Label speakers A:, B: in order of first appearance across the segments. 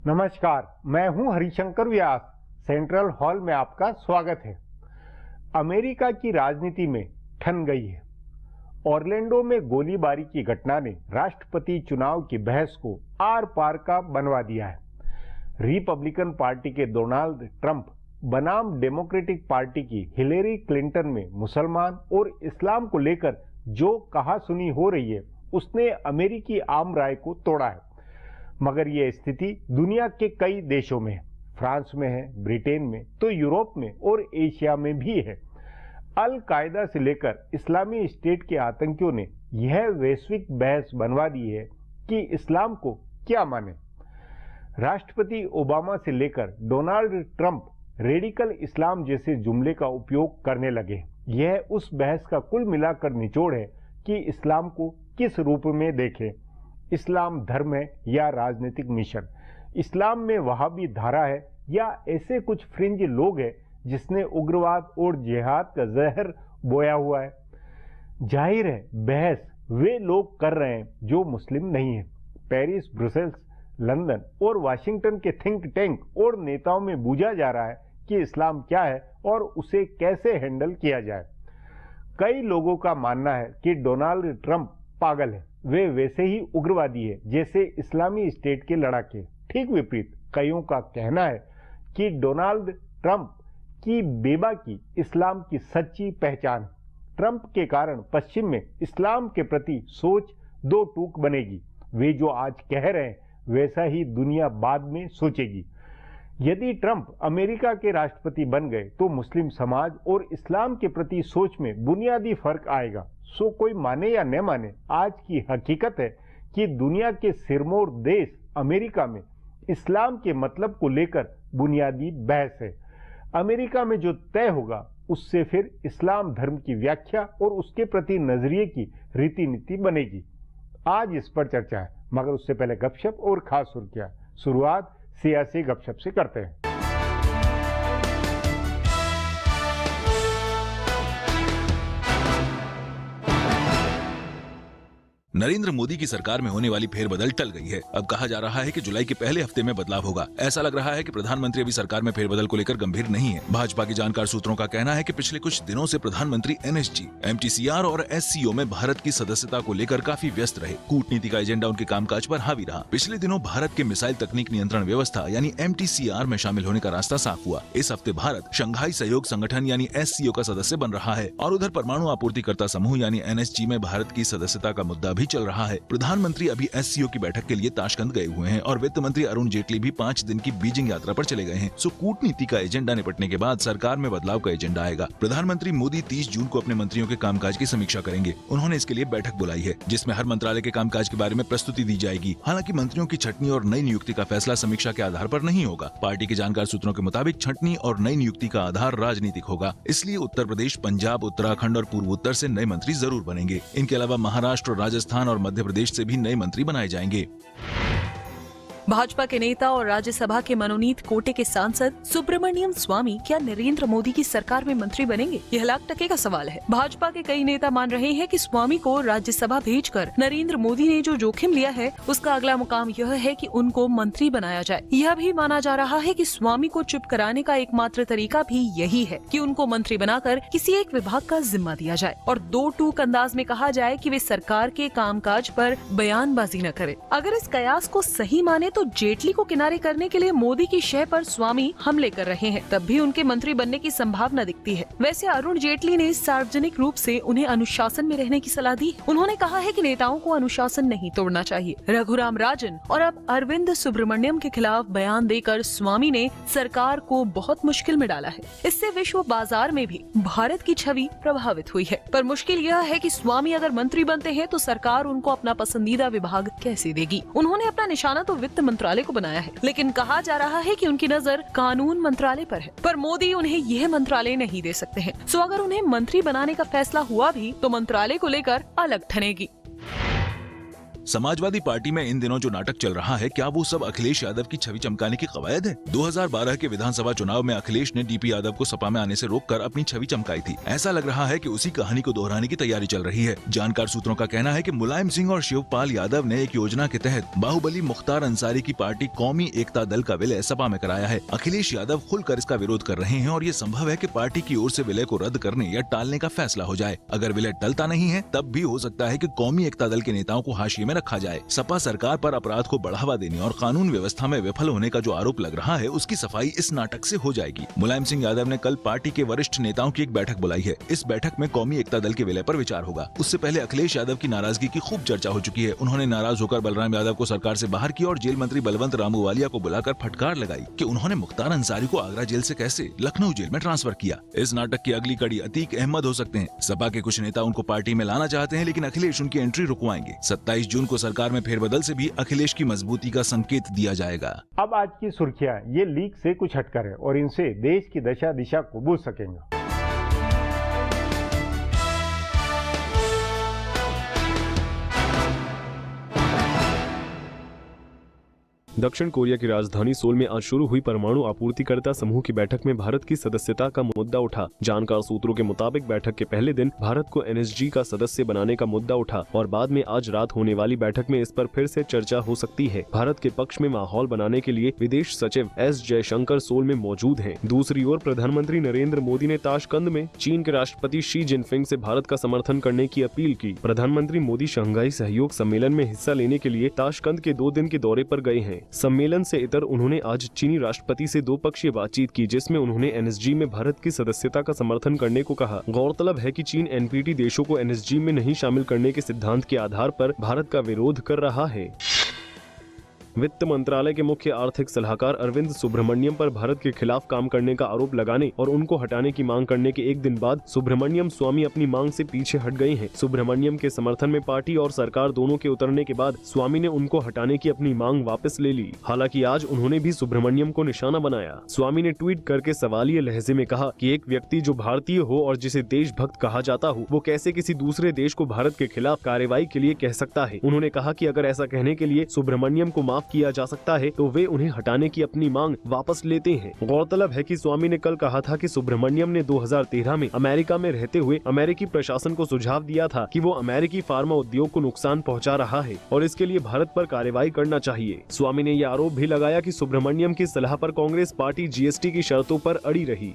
A: नमस्कार, मैं हूं हरिशंकर व्यास। सेंट्रल हॉल में आपका स्वागत है। अमेरिका की राजनीति में ठन गई है। ऑरलैंडो में गोलीबारी की घटना ने राष्ट्रपति चुनाव की बहस को आर पार का बनवा दिया है। रिपब्लिकन पार्टी के डोनाल्ड ट्रंप बनाम डेमोक्रेटिक पार्टी की हिलेरी क्लिंटन में मुसलमान और इस्लाम को लेकर जो कहासुनी हो रही है, उसने अमेरिकी आम राय को तोड़ा है। मगर यह स्थिति दुनिया के कई देशों में है। फ्रांस में है, ब्रिटेन में, तो यूरोप में और एशिया में भी है। अल कायदा से लेकर इस्लामी स्टेट के आतंकियों ने यह वैश्विक बहस बनवा दी है कि इस्लाम को क्या माने। राष्ट्रपति ओबामा से लेकर डोनाल्ड ट्रंप रेडिकल इस्लाम जैसे जुमले का उपयोग करने लगे। यह उस बहस का कुल मिलाकर निचोड़ है कि इस्लाम को किस रूप में देखें। इस्लाम धर्म है या राजनीतिक मिशन? इस्लाम में वहाबी धारा है या ऐसे कुछ फ्रिंज लोग हैं जिसने उग्रवाद और जिहाद का जहर बोया हुआ है? जाहिर है बहस वे लोग कर रहे हैं जो मुस्लिम नहीं है। पेरिस, ब्रुसेल्स, लंदन और वाशिंगटन के थिंक टैंक और नेताओं में बूझा जा रहा है कि इस्लाम क्या है और उसे कैसे हैंडल किया जाए। कई लोगों का मानना है कि डोनाल्ड ट्रंप पागल है, वे वैसे ही उग्रवादी है जैसे इस्लामी स्टेट के लड़ाके। ठीक विपरीत कईयों का कहना है कि डोनाल्ड ट्रंप की बेबाकी इस्लाम की सच्ची पहचान है। ट्रंप के कारण पश्चिम में इस्लाम के प्रति सोच दो टूक बनेगी। वे जो आज कह रहे हैं वैसा ही दुनिया बाद में सोचेगी। यदि ट्रंप अमेरिका के राष्ट्रपति बन गए तो मुस्लिम समाज और इस्लाम के प्रति सोच में बुनियादी फर्क आएगा। सो कोई माने या न माने, आज की हकीकत है कि दुनिया के सिरमौर देश अमेरिका में इस्लाम के मतलब को लेकर बुनियादी बहस है। अमेरिका में जो तय होगा उससे फिर इस्लाम धर्म की व्याख्या और उसके प्रति नजरिए की रीति नीति बनेगी। आज इस पर चर्चा है, मगर उससे पहले गपशप और खास सुर्खियां। शुरुआत सियासी गपशप से करते हैं।
B: नरेंद्र मोदी की सरकार में होने वाली फेरबदल टल गई है। अब कहा जा रहा है कि जुलाई के पहले हफ्ते में बदलाव होगा। ऐसा लग रहा है कि प्रधानमंत्री अभी सरकार में फेरबदल को लेकर गंभीर नहीं है। भाजपा की जानकार सूत्रों का कहना है कि पिछले कुछ दिनों से प्रधानमंत्री एनएसजी, एमटीसीआर और एससीओ में भारत की सदस्यता को लेकर काफी व्यस्त रहे। कूटनीति का एजेंडा उनके कामकाज पर हावी रहा। पिछले दिनों भारत के मिसाइल तकनीक नियंत्रण व्यवस्था यानी एमटीसीआर में शामिल होने का रास्ता साफ हुआ। इस हफ्ते भारत शंघाई सहयोग संगठन यानी एससीओ का सदस्य बन रहा है और उधर परमाणु आपूर्तिकर्ता समूह यानी एनएसजी में भारत की सदस्यता का मुद्दा भी चल रहा है। प्रधानमंत्री अभी एससीओ की बैठक के लिए ताशकंद गए हुए हैं और वित्त मंत्री अरुण जेटली भी 5 दिन की बीजिंग यात्रा पर चले गए हैं। सो कूटनीति का एजेंडा निपटने के बाद सरकार में बदलाव का एजेंडा आएगा। प्रधानमंत्री मोदी 30 जून को अपने मंत्रियों के कामकाज की समीक्षा करेंगे। उन्होंने इसके लिए बैठक बुलाई है जिसमें हर मंत्रालय के कामकाज के बारे में प्रस्तुति दी जाएगी। हालांकि मंत्रियों की छंटनी और नई नियुक्ति का फैसला समीक्षा के आधार पर नहीं होगा। पार्टी के जानकार सूत्रों के मुताबिक छंटनी और नई नियुक्ति का आधार राजनीतिक होगा। इसलिए उत्तर प्रदेश, पंजाब, उत्तराखंड और पूर्वोत्तर से नए मंत्री जरूर बनेंगे। इनके अलावा महाराष्ट्र, राजस्थान और मध्य प्रदेश से भी नए मंत्री बनाए जाएंगे।
C: भाजपा के नेता और राज्यसभा के मनोनीत कोटे के सांसद सुब्रमण्यम स्वामी क्या नरेंद्र मोदी की सरकार में मंत्री बनेंगे? यह लाख टके का सवाल है। भाजपा के कई नेता मान रहे हैं कि स्वामी को राज्यसभा भेजकर नरेंद्र मोदी ने जो जोखिम लिया है उसका अगला मुकाम यह है कि उनको मंत्री बनाया जाए। यह भी माना जा रहा है कि स्वामी को चुप कराने का एकमात्र तरीका भी यही है कि उनको मंत्री बनाकर किसी एक विभाग का जिम्मा दिया जाए और दो टूक अंदाज में कहा जाए कि वे सरकार के कामकाज पर बयानबाजी न करें। अगर इस कयास को सही माने तो जेटली को किनारे करने के लिए मोदी की शह पर स्वामी हमले कर रहे हैं, तब भी उनके मंत्री बनने की संभावना दिखती है। वैसे अरुण जेटली ने सार्वजनिक रूप से उन्हें अनुशासन में रहने की सलाह दी। उन्होंने कहा है कि नेताओं को अनुशासन नहीं तोड़ना चाहिए। रघुराम राजन और अब अरविंद सुब्रमण्यम के खिलाफ बयान देकर स्वामी ने सरकार को बहुत मुश्किल में डाला है। इससे विश्व बाजार में भी भारत की छवि प्रभावित हुई है। पर मुश्किल यह है कि स्वामी अगर मंत्री बनते हैं तो सरकार उनको अपना पसंदीदा विभाग कैसे देगी? उन्होंने अपना निशाना तो वित्त मंत्रालय को बनाया है, लेकिन कहा जा रहा है कि उनकी नजर कानून मंत्रालय पर है। पर मोदी उन्हें यह मंत्रालय नहीं दे सकते हैं। सो अगर उन्हें मंत्री बनाने का फैसला हुआ भी तो मंत्रालय को लेकर अलग ठनेगी।
B: समाजवादी पार्टी में इन दिनों जो नाटक चल रहा है, क्या वो सब अखिलेश यादव की छवि चमकाने की कवायद है? 2012 के विधानसभा चुनाव में अखिलेश ने डीपी यादव को सपा में आने से रोककर अपनी छवि चमकाई थी। ऐसा लग रहा है कि उसी कहानी को दोहराने की तैयारी चल रही है। जानकार सूत्रों का कहना है कि मुलायम सिंह और शिवपाल यादव ने एक योजना के तहत बाहुबली मुख्तार अंसारी की पार्टी कौमी एकता दल का विलय सपा में कराया है। अखिलेश यादव खुलकर इसका विरोध कर रहे हैं और ये संभव है कि पार्टी की ओर से विलय को रद्द करने या टालने का फैसला हो जाए। अगर विलय टलता नहीं है तब भी हो सकता है कि कौमी एकता दल के नेताओं को हाशिए में रखा जाए। सपा सरकार पर अपराध को बढ़ावा देने और कानून व्यवस्था में विफल होने का जो आरोप लग रहा है, उसकी सफाई इस नाटक से हो जाएगी। मुलायम सिंह यादव ने कल पार्टी के वरिष्ठ नेताओं की एक बैठक बुलाई है। इस बैठक में कौमी एकता दल के विलय पर विचार होगा। उससे पहले अखिलेश यादव की नाराजगी की खूब चर्चा हो चुकी है। उन्होंने नाराज होकर बलराम यादव को सरकार से बाहर किया और जेल मंत्री बलवंत रामूवालिया को बुलाकर फटकार लगाई कि उन्होंने मुख्तार अंसारी को आगरा जेल से कैसे लखनऊ जेल में ट्रांसफर किया। इस नाटक की अगली कड़ी अतीक अहमद हो सकते हैं। सपा के कुछ नेता उनको पार्टी में लाना चाहते हैं, लेकिन अखिलेश उनकी एंट्री रुकवाएंगे। 27 जून को सरकार में फेरबदल से भी अखिलेश की मजबूती का संकेत दिया जाएगा।
A: अब आज की सुर्खियां ये लीक से कुछ हटकर है और इनसे देश की दशा दिशा को बूझ सकेंगे।
D: दक्षिण कोरिया की राजधानी सोल में आज शुरू हुई परमाणु आपूर्तिकर्ता समूह की बैठक में भारत की सदस्यता का मुद्दा उठा। जानकार सूत्रों के मुताबिक बैठक के पहले दिन भारत को एनएसजी का सदस्य बनाने का मुद्दा उठा और बाद में आज रात होने वाली बैठक में इस पर फिर से चर्चा हो सकती है। भारत के पक्ष में माहौल बनाने के लिए विदेश सचिव एस जयशंकर सोल में मौजूद हैं। दूसरी ओर प्रधानमंत्री नरेंद्र मोदी ने ताशकंद में चीन के राष्ट्रपति शी जिनपिंग से भारत का समर्थन करने की अपील की। प्रधानमंत्री मोदी शंघाई सहयोग सम्मेलन में हिस्सा लेने के लिए ताशकंद के 2 दिन के दौरे पर गए हैं। सम्मेलन से इतर उन्होंने आज चीनी राष्ट्रपति से 2 पक्षीय बातचीत की, जिसमें उन्होंने एनएसजी में भारत की सदस्यता का समर्थन करने को कहा। गौरतलब है कि चीन एनपीटी देशों को एनएसजी में नहीं शामिल करने के सिद्धांत के आधार पर भारत का विरोध कर रहा है। वित्त मंत्रालय के मुख्य आर्थिक सलाहकार अरविंद सुब्रमण्यम पर भारत के खिलाफ काम करने का आरोप लगाने और उनको हटाने की मांग करने के एक दिन बाद सुब्रमण्यम स्वामी अपनी मांग से पीछे हट गए हैं। सुब्रमण्यम के समर्थन में पार्टी और सरकार दोनों के उतरने के बाद स्वामी ने उनको हटाने की अपनी मांग वापस ले ली। हालांकि आज उन्होंने भी सुब्रमण्यम को निशाना बनाया। स्वामी ने ट्वीट करके सवालिया लहजे में कहा कि एक व्यक्ति जो भारतीय हो और जिसे देशभक्त कहा जाता हो, वो कैसे किसी दूसरे देश को भारत के खिलाफ कार्रवाई के लिए कह सकता है। उन्होंने कहा कि अगर ऐसा कहने के लिए सुब्रमण्यम को माफ किया जा सकता है तो वे उन्हें हटाने की अपनी मांग वापस लेते हैं। गौरतलब है कि स्वामी ने कल कहा था कि सुब्रमण्यम ने 2013 में अमेरिका में रहते हुए अमेरिकी प्रशासन को सुझाव दिया था कि वो अमेरिकी फार्मा उद्योग को नुकसान पहुंचा रहा है और इसके लिए भारत पर कार्रवाई करना चाहिए। स्वामी ने यह आरोप भी लगाया कि सुब्रमण्यम की सलाह पर कांग्रेस पार्टी जीएसटी की शर्तों पर अड़ी रही।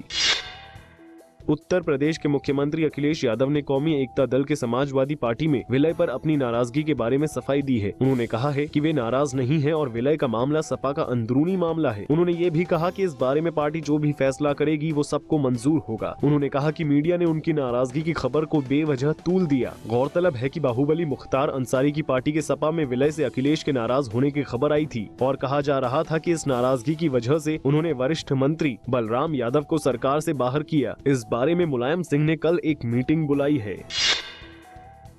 D: उत्तर प्रदेश के मुख्यमंत्री अखिलेश यादव ने कौमी एकता दल के समाजवादी पार्टी में विलय पर अपनी नाराजगी के बारे में सफाई दी है। उन्होंने कहा है कि वे नाराज नहीं हैं और विलय का मामला सपा का अंदरूनी मामला है। उन्होंने ये भी कहा कि इस बारे में पार्टी जो भी फैसला करेगी वो सबको मंजूर होगा। उन्होंने कहा कि मीडिया ने उनकी नाराजगी की खबर को बेवजह तूल दिया। गौरतलब है कि बाहुबली मुख्तार अंसारी की पार्टी के सपा में विलय से अखिलेश के नाराज होने की खबर आई थी और कहा जा रहा था कि इस नाराजगी की वजह से उन्होंने वरिष्ठ मंत्री बलराम यादव को सरकार से बाहर किया। इस बारे में मुलायम सिंह ने कल एक मीटिंग बुलाई है।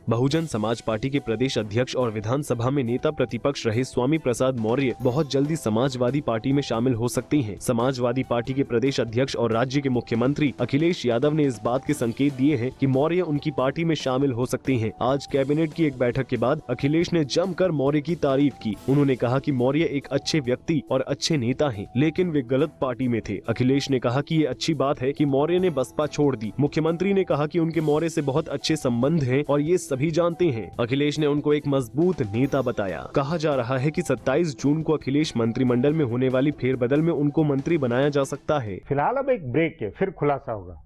D: बहुजन समाज पार्टी के प्रदेश अध्यक्ष और विधानसभा में नेता प्रतिपक्ष रहे स्वामी प्रसाद मौर्य बहुत जल्दी समाजवादी पार्टी में शामिल हो सकती हैं। समाजवादी पार्टी के प्रदेश अध्यक्ष और राज्य के मुख्यमंत्री अखिलेश यादव ने इस बात के संकेत दिए हैं कि मौर्य उनकी पार्टी में शामिल हो सकती हैं। आज कैबिनेट की एक बैठक के बाद अखिलेश ने जमकर मौर्य की तारीफ की। उन्होंने कहा कि मौर्य एक अच्छे व्यक्ति और अच्छे नेता हैं, लेकिन वे गलत पार्टी में थे। अखिलेश ने कहा कि ये अच्छी बात है कि मौर्य ने बसपा छोड़ दी। मुख्यमंत्री ने कहा कि उनके मौर्य से बहुत अच्छे संबंध हैं और ये भी जानते हैं। अखिलेश ने उनको एक मजबूत नेता बताया। कहा जा रहा है कि 27 जून को अखिलेश मंत्रिमंडल में होने वाली फेरबदल में उनको मंत्री बनाया जा सकता है।
A: फिलहाल अब एक ब्रेक के फिर खुलासा होगा।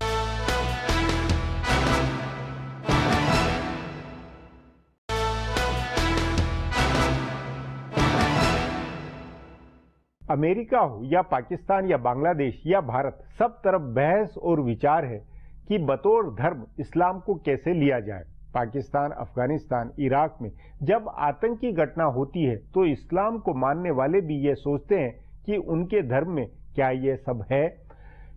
A: अमेरिका हो या पाकिस्तान या बांग्लादेश या भारत, सब तरफ बहस और विचार है कि बतौर धर्म इस्लाम को कैसे लिया जाए। पाकिस्तान, अफगानिस्तान, इराक में जब आतंकी घटना होती है तो इस्लाम को मानने वाले भी ये सोचते हैं कि उनके धर्म में क्या ये सब है।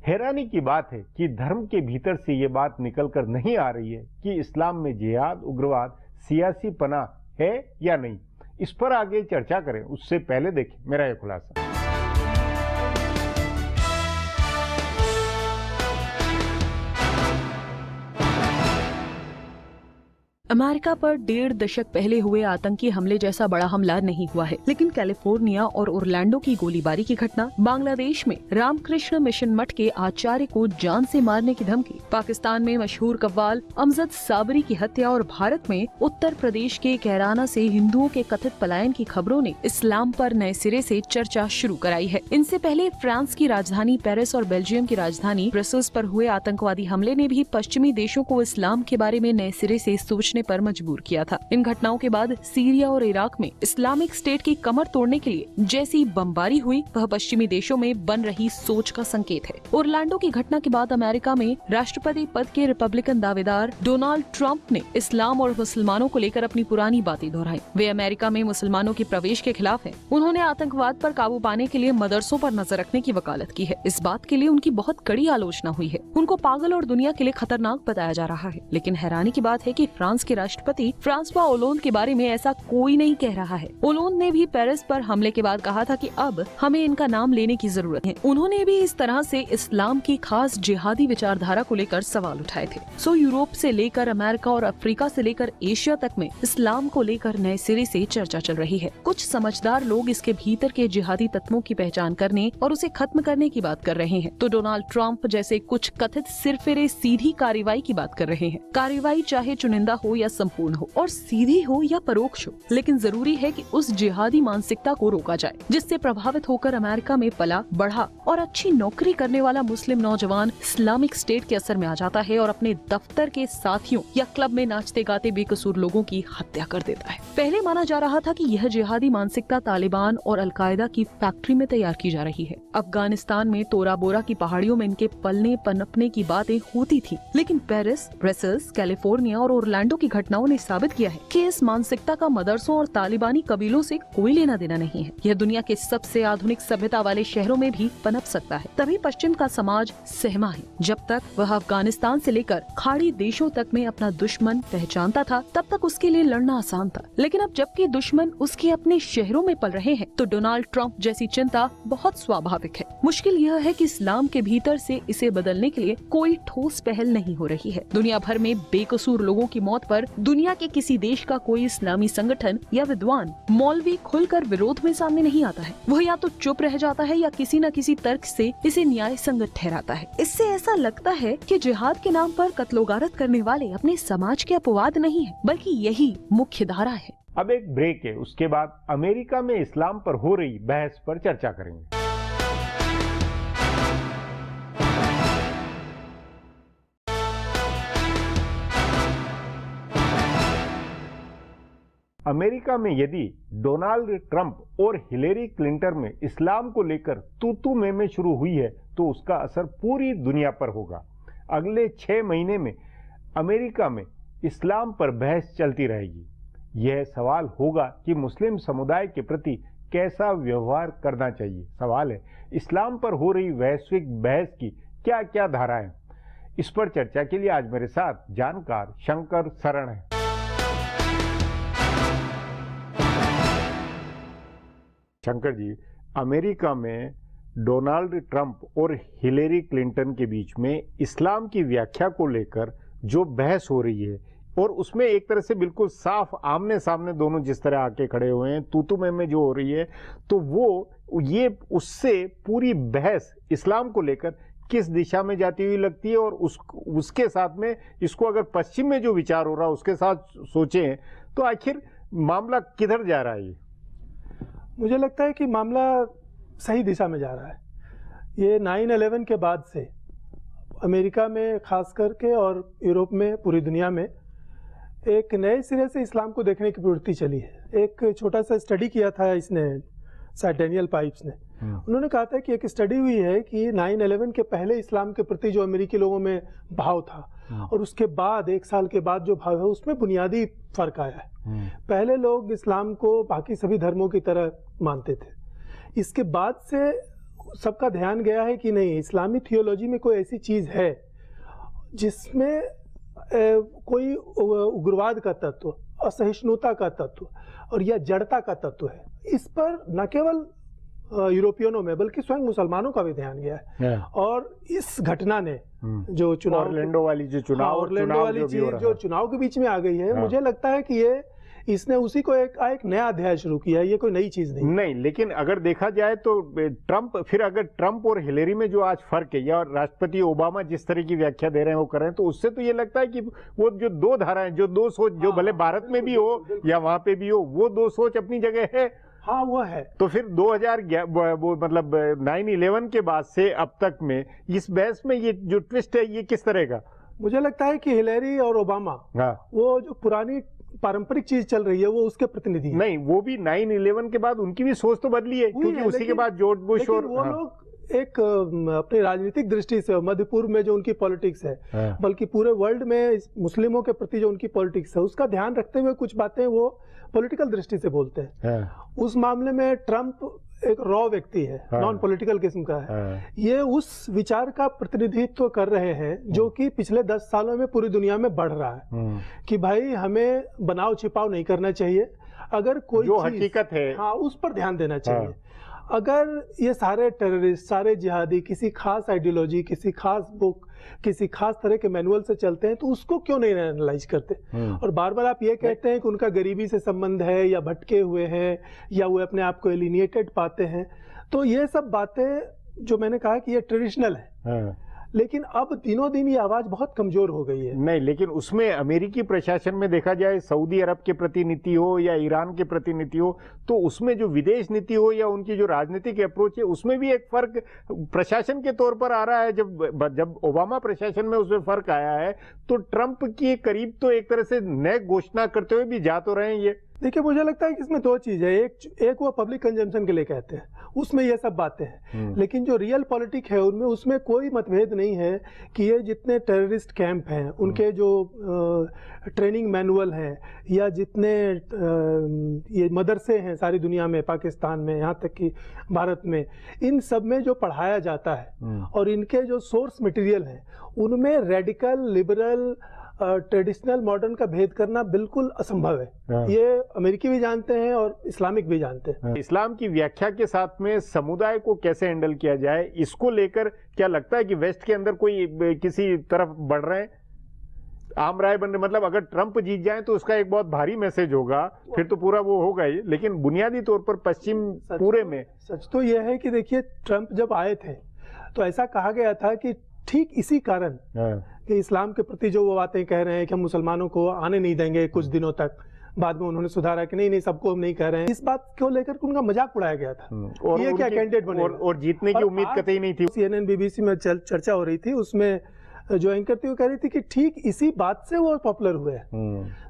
A: हैरानी की बात है कि धर्म के भीतर से ये बात निकल कर नहीं आ रही है कि इस्लाम में जिहाद, उग्रवाद, सियासी पनाह है या नहीं। इस पर आगे चर्चा करें उससे पहले देखें मेरा यह खुलासा।
C: अमेरिका पर 1.5 दशक पहले हुए आतंकी हमले जैसा बड़ा हमला नहीं हुआ है, लेकिन कैलिफोर्निया और ओरलैंडो की गोलीबारी की घटना, बांग्लादेश में रामकृष्ण मिशन मठ के आचार्य को जान से मारने की धमकी, पाकिस्तान में मशहूर कव्वाल अमजद साबरी की हत्या और भारत में उत्तर प्रदेश के कैराना से हिंदुओं के कथित पलायन की खबरों ने इस्लाम पर नए सिरे से चर्चा शुरू कराई है। इनसे पहले फ्रांस की राजधानी पेरिस और बेल्जियम की राजधानी ब्रसेल्स पर हुए आतंकवादी हमले ने भी पश्चिमी देशों को इस्लाम के बारे में नए सिरे से सोचने पर मजबूर किया था। इन घटनाओं के बाद सीरिया और इराक में इस्लामिक स्टेट की कमर तोड़ने के लिए जैसी बमबारी हुई, वह पश्चिमी देशों में बन रही सोच का संकेत है। ओरलैंडो की घटना के बाद अमेरिका में राष्ट्रपति पद के रिपब्लिकन दावेदार डोनाल्ड ट्रंप ने इस्लाम और मुसलमानों को लेकर अपनी पुरानी बातें दोहराई। वे अमेरिका में मुसलमानों के प्रवेश के खिलाफ हैं। उन्होंने आतंकवाद पर काबू पाने के लिए मदरसों पर नजर रखने की वकालत की है। इस बात के लिए उनकी बहुत कड़ी आलोचना हुई है। उनको पागल और दुनिया के लिए खतरनाक बताया जा रहा है। लेकिन हैरानी की बात है कि फ्रांस के राष्ट्रपति फ्रांसवा ओलोंद के बारे में ऐसा कोई नहीं कह रहा है। ओलोंद ने भी पेरिस पर हमले के बाद कहा था कि अब हमें इनका नाम लेने की जरूरत है। उन्होंने भी इस तरह से इस्लाम की खास जिहादी विचारधारा को लेकर सवाल उठाए थे। सो यूरोप से लेकर अमेरिका और अफ्रीका से लेकर एशिया तक में इस्लाम को लेकर नए सिरे से चर्चा चल रही है। कुछ समझदार लोग इसके भीतर के जिहादी तत्वों की पहचान करने और उसे खत्म करने की बात कर रहे हैं, तो डोनाल्ड ट्रंप जैसे कुछ कथित सिरफिरे सीधी कार्रवाई की बात कर रहे हैं। कार्रवाई चाहे चुनिंदा हो या संपूर्ण हो, और सीधी हो या परोक्ष हो, लेकिन जरूरी है कि उस जिहादी मानसिकता को रोका जाए जिससे प्रभावित होकर अमेरिका में पला बढ़ा और अच्छी नौकरी करने वाला मुस्लिम नौजवान इस्लामिक स्टेट के असर में आ जाता है और अपने दफ्तर के साथियों या क्लब में नाचते गाते बेकसूर लोगों की हत्या कर देता है। पहले माना जा रहा था कि यह जिहादी मानसिकता तालिबान और अलकायदा की फैक्ट्री में तैयार की जा रही है। अफगानिस्तान में तोरा बोरा की पहाड़ियों में इनके पलने पनपने की बातें होती थी, लेकिन पेरिस, ब्रसेल्स, कैलिफोर्निया और ओरलैंडो की घटनाओं ने साबित किया है कि इस मानसिकता का मदरसों और तालिबानी कबीलों से कोई लेना देना नहीं है। यह दुनिया के सबसे आधुनिक सभ्यता वाले शहरों में भी पनप सकता है। तभी पश्चिम का समाज सहमा है। जब तक वह अफगानिस्तान से लेकर खाड़ी देशों तक में अपना दुश्मन पहचानता था, तब तक उसके लिए लड़ना आसान था। लेकिन अब जबकि दुश्मन उसके अपने शहरों में पल रहे हैं, तो डोनाल्ड ट्रंप जैसी चिंता बहुत स्वाभाविक है। मुश्किल यह है कि इस्लाम के भीतर से इसे बदलने के लिए कोई ठोस पहल नहीं हो रही है। दुनिया भर में बेकसूर लोगों की मौत पर दुनिया के किसी देश का कोई इस्लामी संगठन या विद्वान मौलवी खुलकर विरोध में सामने नहीं आता है। वह या तो चुप रह जाता है या किसी न किसी तर्क से इसे न्याय संगत ठहराता है। इससे ऐसा लगता है कि जिहाद के नाम पर कत्लोगारत करने वाले अपने समाज के अपवाद नहीं है, बल्कि यही मुख्य धारा है।
A: अब एक ब्रेक है, उसके बाद अमेरिका में इस्लाम पर हो रही बहस पर चर्चा करेंगे। अमेरिका में यदि डोनाल्ड ट्रंप और हिलेरी क्लिंटन में इस्लाम को लेकर तू में शुरू हुई है, तो उसका असर पूरी दुनिया पर होगा। अगले 6 महीने में अमेरिका में इस्लाम पर बहस चलती रहेगी। यह सवाल होगा कि मुस्लिम समुदाय के प्रति कैसा व्यवहार करना चाहिए। सवाल है, इस्लाम पर हो रही वैश्विक बहस की क्या क्या धाराएं। इस पर चर्चा के लिए आज मेरे साथ जानकार शंकर शरण है। शंकर जी, अमेरिका में डोनाल्ड ट्रंप और हिलेरी क्लिंटन के बीच में इस्लाम की व्याख्या को लेकर जो बहस हो रही है, और उसमें एक तरह से बिल्कुल साफ आमने सामने दोनों जिस तरह आके खड़े हुए हैं, तू में जो हो रही है, तो वो ये उससे पूरी बहस इस्लाम को लेकर किस दिशा में जाती हुई लगती है, और उसके साथ में इसको अगर पश्चिम में जो विचार हो रहा है उसके साथ सोचें तो आखिर मामला किधर जा रहा है?
E: मुझे लगता है कि मामला सही दिशा में जा रहा है। ये 9/11 के बाद से अमेरिका में खास करके और यूरोप में, पूरी दुनिया में एक नए सिरे से इस्लाम को देखने की प्रवृत्ति चली है। एक छोटा सा स्टडी किया था इसने, सर डैनियल पाइप्स ने। उन्होंने कहा था कि एक स्टडी हुई है कि 9/11 के पहले इस्लाम के प्रति जो अमेरिकी लोगों में भाव था और उसके बाद 1 साल के बाद जो भाव है उसमें बुनियादी फर्क आया है। पहले लोग इस्लाम को बाकी सभी धर्मों की तरह मानते थे। इसके बाद से सबका ध्यान गया है कि नहीं, इस्लामी थियोलॉजी में कोई ऐसी चीज़ है जिसमें कोई उग्रवाद का तत्व, असहिष्णुता का तत्व और या जड़ता का तत्व है। इस पर न केवल यूरोपियनों में बल्कि स्वयं मुसलमानों का भी ध्यान गया है। और इस घटना ने जो चुनाव
A: ऑरलैंडो वाली जो चुनाव
E: ऑरलैंडो वाली चीज जो चुनाव के बीच में आ गई है, मुझे लगता है कि इसने उसी को एक नया अध्याय शुरू किया है। ये कोई नई चीज नहीं।
A: लेकिन अगर देखा जाए तो अगर ट्रंप और हिलेरी में जो आज फर्क है, या राष्ट्रपति ओबामा जिस तरह की व्याख्या दे रहे हैं वो कर रहे हैं, तो उससे तो ये लगता है कि वो जो दो धाराएं, जो दो सोच, जो भले भारत में भी हो या वहां पे भी हो, वो दो सोच अपनी जगह है।
E: हाँ, वो है।
A: तो फिर 9/11 के बाद से अब तक में इस बहस में ये जो ट्विस्ट है, ये किस तरह का?
E: मुझे लगता है कि हिलेरी और ओबामा, वो जो पुरानी पारंपरिक चीज चल रही है वो उसके प्रतिनिधि है।
A: नहीं, वो भी 9/11 के बाद उनकी भी सोच तो बदली है, क्योंकि उसी के बाद जॉर्ज बुश और
E: वो लोग एक अपनी राजनीतिक दृष्टि से, मध्य पूर्व में जो उनकी पॉलिटिक्स है, बल्कि पूरे वर्ल्ड में मुस्लिमों के प्रति जो उनकी पॉलिटिक्स है, उसका ध्यान रखते हुए कुछ बातें वो पॉलिटिकल दृष्टि से बोलते हैं। उस मामले में ट्रंप एक रॉ व्यक्ति है, नॉन पॉलिटिकल किस्म का है। ये उस विचार का प्रतिनिधित्व कर रहे हैं जो कि पिछले 10 सालों में पूरी दुनिया में बढ़ रहा है, कि भाई हमें बनाव छिपाव नहीं करना चाहिए। अगर कोई
A: जो हकीकत है,
E: हाँ, उस पर ध्यान देना चाहिए। अगर ये सारे टेररिस्ट, सारे जिहादी किसी खास आइडियोलॉजी, किसी खास बुक, किसी खास तरह के मैनुअल से चलते हैं, तो उसको क्यों नहीं एनालाइज करते? और बार बार आप ये कहते हैं कि उनका गरीबी से संबंध है, या भटके हुए हैं, या वो अपने आप को एलिनिएटेड पाते हैं। तो ये सब बातें जो मैंने कहा कि ये ट्रेडिशनल है, लेकिन अब दिनों दिन ये आवाज बहुत कमजोर हो गई है।
A: नहीं, लेकिन उसमें अमेरिकी प्रशासन में देखा जाए, सऊदी अरब के प्रति नीति हो या ईरान के प्रति नीति हो, तो उसमें जो विदेश नीति हो या उनकी जो राजनीतिक अप्रोच है, उसमें भी एक फर्क प्रशासन के तौर पर आ रहा है। जब ओबामा प्रशासन में उसमें फर्क आया है, तो ट्रंप के करीब तो एक तरह से नए घोषणा करते हुए भी जा तो रहे हैं ये।
E: देखिए, मुझे लगता है कि इसमें दो चीज है। एक वो पब्लिक कंजम्पशन के लिए कहते हैं, उसमें ये सब बातें हैं, लेकिन जो रियल पॉलिटिक है उनमें उसमें कोई मतभेद नहीं है कि ये जितने टेररिस्ट कैंप हैं, उनके जो ट्रेनिंग मैनुअल हैं, या जितने ये मदरसे हैं सारी दुनिया में, पाकिस्तान में, यहाँ तक कि भारत में, इन सब में जो पढ़ाया जाता है और इनके जो सोर्स मटेरियल हैं, उनमें रेडिकल, लिबरल, ट्रेडिशनल, मॉडर्न का भेद करना बिल्कुल असंभव है। ये अमेरिकी भी जानते हैं और इस्लामिक भी जानते हैं।
A: इस्लाम की व्याख्या के साथ में समुदाय को कैसे हैंडल किया जाए, इसको लेकर क्या लगता है कि वेस्ट के अंदर कोई किसी तरफ बढ़ रहे हैं? आम राय बन रहे, मतलब अगर ट्रंप जीत जाए तो उसका एक बहुत भारी मैसेज होगा, फिर तो पूरा वो होगा ही, लेकिन बुनियादी तौर पर पश्चिम पूरे में
E: सच तो यह है कि देखिए, ट्रंप जब आए थे तो ऐसा कहा गया था कि ठीक इसी कारण कि इस्लाम के प्रति जो वो बातें कह रहे हैं कि हम मुसलमानों को आने नहीं देंगे कुछ दिनों तक, बाद में उन्होंने सुधारा कि नहीं सबको हम नहीं कह रहे हैं। इस बात को लेकर उनका मजाक उड़ाया गया था,
A: और
E: ये क्या कैंडिडेट बने,
A: और जीतने की उम्मीद कतई नहीं थी।
E: CNN BBC में चर्चा हो रही थी, उसमें जो एंकर थी वो कह रही थी कि ठीक इसी बात से वो पॉपुलर हुए हैं।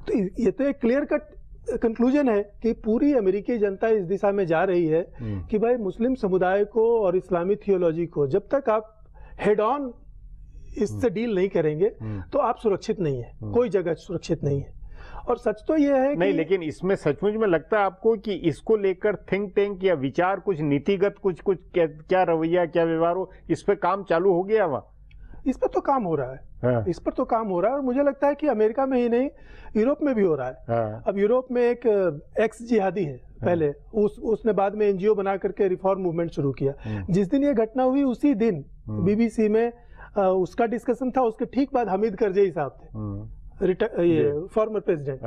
E: तो ये तो एक क्लियर कट कंक्लूजन है कि पूरी अमेरिकी जनता इस दिशा में जा रही है कि भाई मुस्लिम समुदाय को और इस्लामी थियोलॉजी को जब तक आप हेड ऑन इससे डील नहीं करेंगे तो आप सुरक्षित नहीं है, कोई जगह सुरक्षित नहीं है। और सच तो ये है
A: नहीं, लेकिन इसमें सचमुच में लगता है आपको कि इसको लेकर थिंक टैंक या विचार, कुछ नीतिगत, कुछ क्या रवैया, क्या व्यवहार हो, इस पे काम चालू हो गया वहाँ?
E: इस पर तो काम हो रहा है, इस पर तो काम हो रहा है, और मुझे लगता है कि अमेरिका में ही नहीं, यूरोप में भी हो रहा है। अब यूरोप में एक एक्स जिहादी है, पहले उसने बाद में NGO बना करके रिफॉर्म मूवमेंट शुरू किया। जिस दिन ये घटना हुई उसी दिन BBC में उसका डिस्कशन था। उसके ठीक बाद हामिद करजई साहब थे, ये फॉर्मर प्रेसिडेंट,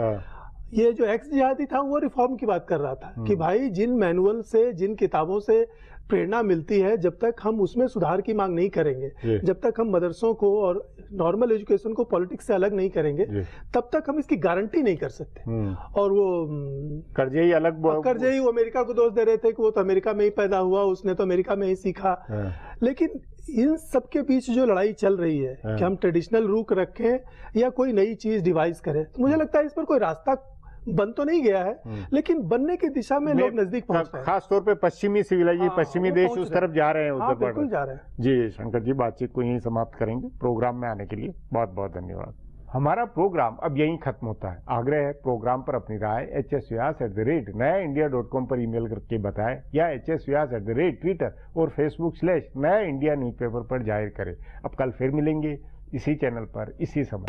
E: ये जो एक्स जिहादी था वो रिफॉर्म की बात कर रहा था कि भाई जिन मैनुअल से, जिन किताबों से प्रेरणा मिलती है, जब तक हम उसमें सुधार की मांग नहीं करेंगे, जब तक हम मदरसों को और नॉर्मल एजुकेशन को पॉलिटिक्स से अलग नहीं करेंगे, तब तक हम इसकी गारंटी नहीं कर सकते। और वो करजई वो अमेरिका को दोष दे रहे थे कि वो तो अमेरिका में ही पैदा हुआ, उसने तो अमेरिका में ही सीखा। लेकिन इन सब के बीच जो लड़ाई चल रही है कि हम ट्रेडिशनल रुख रखें या कोई नई चीज डिवाइस करें, तो मुझे लगता है इस पर कोई रास्ता बन तो नहीं गया है, लेकिन बनने की दिशा में लोग नजदीक पहुंच रहे हैं।
A: खास तौर पे पश्चिमी सिविलाइजेशन, पश्चिमी देश उस तरफ जा रहे हैं, उधर
E: बिल्कुल जा रहे हैं।
A: जी शंकर जी, बातचीत को यहीं समाप्त करेंगे। प्रोग्राम में आने के लिए बहुत बहुत धन्यवाद। हमारा प्रोग्राम अब यहीं खत्म होता है। आग्रह है प्रोग्राम पर अपनी राय hsvyas@nayaindia.com पर ईमेल करके बताएं, या hsvyas@Twitter और Facebook/नया इंडिया न्यूज़पेपर पर जाहिर करें। अब कल फिर मिलेंगे इसी चैनल पर, इसी समय।